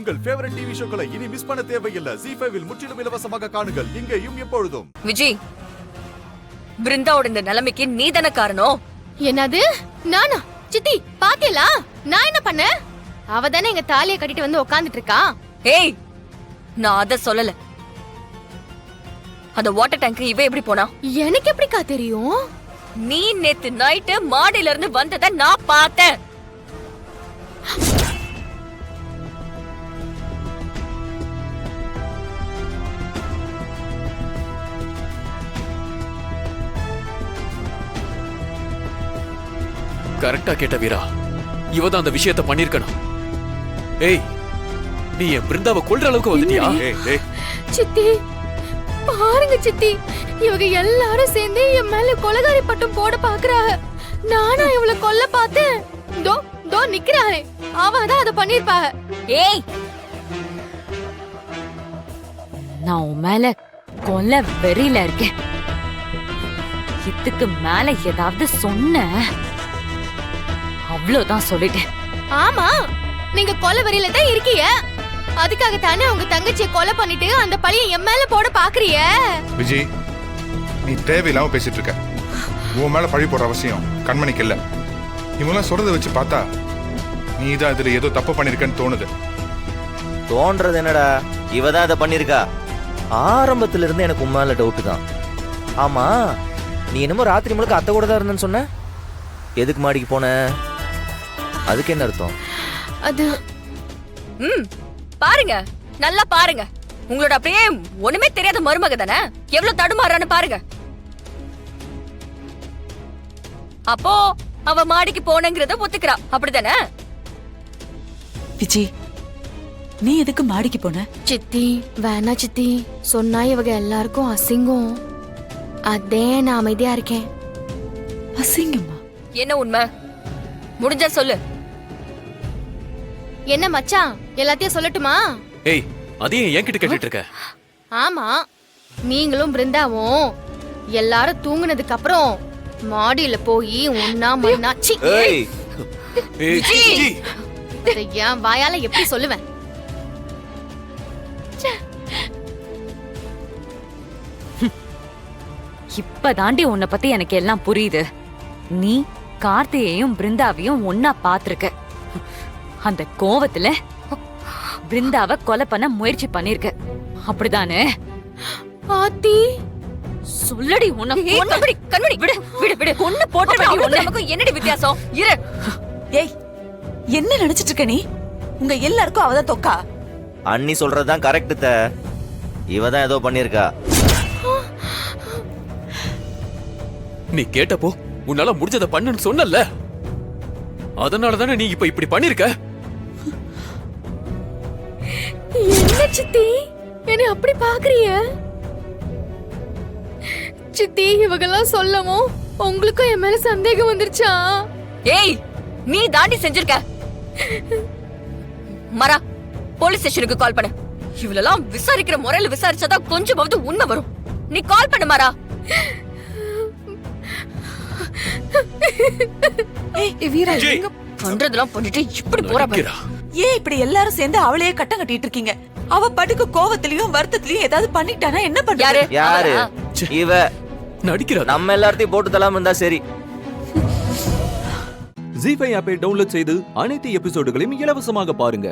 உங்கள் favourite TV ஷோக்களை இனி miss பண்ண தேவையில்லை. ZEE5 இல் முற்றிலும் இலவசமாக காணுங்கள். இங்கேயும் எப்பொழுதும். விஜய், பிருந்தாவோட இந்த நிலைமைக்கு நீ தானே காரணம். என்னது? நானா? சித்தி பாத்தீங்களா? நான் என்ன பண்ண? அவ தானே எங்க தாலியை கட்டிட்டு வந்து உட்கார்ந்துட்டு இருக்கா. ஏய், நான் அத சொல்லல. அந்த வாட்டர் டேங்க் இவ எப்படி போனா? எனக்கு எப்படிக்கா தெரியும்? நீ நேத்து நைட்டு மாடியில இருந்து வந்தத நான் பார்த்தேன். கரெக்டா கேட்ட வீரா, இவதான் அந்த விஷயத்தை பண்ணிருக்கணும். ஏய், நீ என் பிருந்தாவை கொல்ற அளவுக்கு வந்துட்டியா? சித்தி பாருங்க சித்தி, இவங்க எல்லாரும் சேர்ந்து என் மேல கொலகாரி பட்டம் போட பாக்குறாங்க. நானா இவளை கொல்ல பார்த்தேன். தோ தோ நிக்கிறாளே, அவதான் அதை பண்ணிருப்பா. ஏய், நான் உன் மேல கொல்ல வெறியில இருக்கேன். இதுக்கு மேல ஏதாவது சொன்ன அவ்வளவுதான் சொல்லிட்டேன். ஆமா, நீங்க கொலை வெறியில தான் இருக்கீங்க. அதுக்காக தானே உங்க தங்கச்சியை கொலை பண்ணிட்டு அந்த பழியை என் மேல போட பாக்குறிய. விஜய், நீ தேவையில்லாம பேசிட்டு இருக்க. உன் மேல பழி போடுற அவசியம் கண்மணிக்கு இல்ல. இவங்களாம் சொல்றதை வச்சு பார்த்தா நீ தான் இதுல ஏதோ தப்பு பண்ணிருக்கன்னு தோணுது. தோன்றது என்னடா, இவதான் அதை பண்ணிருக்கா. ஆரம்பத்துல இருந்து எனக்கு உண்மையில டவுட் தான். ஆமா, நீ என்னமோ ராத்திரி முழுக்க அத்தை கூட தான் இருந்தேன்னு சொன்ன. எதுக்கு மாடிக்கு போன? அதுக்கு என்ன அர்த்தம்? அது பாருங்க, நல்லா பாருங்க. உங்களோட அப்படியே ஒண்ணுமே தெரியாத மருமக தானே எவ்வளவு தடுமாறான்னு பாருங்க. அப்போ அவ மாடிக்கு போனங்கிறத ஒத்துக்கிறா, அப்படிதானே? விஜய், நீ எதுக்கு மாடிக்கு போன? சித்தி வேணா சித்தி, சொன்னா இவங்க எல்லாருக்கும் அசிங்கம். அதே நான் அமைதியா இருக்கேன். அசிங்கமா? என்ன உண்மை? முடிஞ்சா சொல்லு. என்ன மச்சான், எல்லாத்தையும் சொல்லட்டுமா? ஏய், அதையும் என்கிட்ட கேட்டுட்டு இருக்க? ஆமா, நீங்களும் பிருந்தாவும் எல்லாரும் தூங்குனதுக்கு அப்புறம் மாடியில போய் ஒன்னா மண்ணா என் வாயால எப்படி சொல்லுவேன்? இப்பதாண்டி உன்னை பத்தி எனக்கு எல்லாம் புரியுது. நீ கார்த்தியையும் பிருந்தாவையும் ஒன்னா பாத்திருக்க. அந்த கோவத்துல பிருந்தாவை கொலை பண்ண முயற்சி பண்ணிருக்க, அப்படிதானே? ஆத்தி சொல்லடி. உன்னை கண்மணி விடு விடு விடு. ஒண்ணு போட்டு நமக்கு என்னடி வித்தியாசம்? இரு. ஏய், என்ன நினைச்சிட்டு இருக்க நீ? உங்க எல்லாருக்கும் அவதான் தொக்கா. அண்ணி சொல்றதுதான் கரெக்ட். இவதான் ஏதோ பண்ணிருக்கா. நீ கேட்டப்போ உன்னால முடிஞ்சதை பண்ணுன்னு சொன்னல, அதனால தானே நீ இப்ப இப்படி பண்ணிருக்க. என்ன சித்தி என்ன அப்படி பாக்குறீங்க? சித்தி இவங்கெல்லாம் சொல்லவும் உங்களுக்கும் என் மேல சந்தேகம் வந்துருச்சா? ஏய், நீ தாண்டி செஞ்சிருக்க. மரா, போலீஸ் ஸ்டேஷனுக்கு கால் பண்ணு. இவளெல்லாம் விசாரிக்கிற முறையில விசாரிச்சாதான் கொஞ்சமாவது உண்மை வரும். நீ கால் பண்ணு மரா. ஏய் வீரா, எங்க பண்றதெல்லாம் பண்ணிட்டு இப்படி போறா பாரு. ஏன் இப்படி எல்லாரும் சேர்ந்து அவளையே கட்டம் கட்டிட்டு இருக்கீங்க? அவ படுக்கு கோவத்திலயும் வருத்தத்திலயும் ஏதாவது பண்ணிட்டானா என்ன பண்றாரு? யாரு இவ? நடிக்கிறா. நம்ம எல்லாத்தையும் போட்டு தள்ளாம இருந்தா சரி. ZEE5 ஆப்பை டவுன்லோட் செய்து அனைத்து எபிசோடுகளையும் இலவசமாக பாருங்க.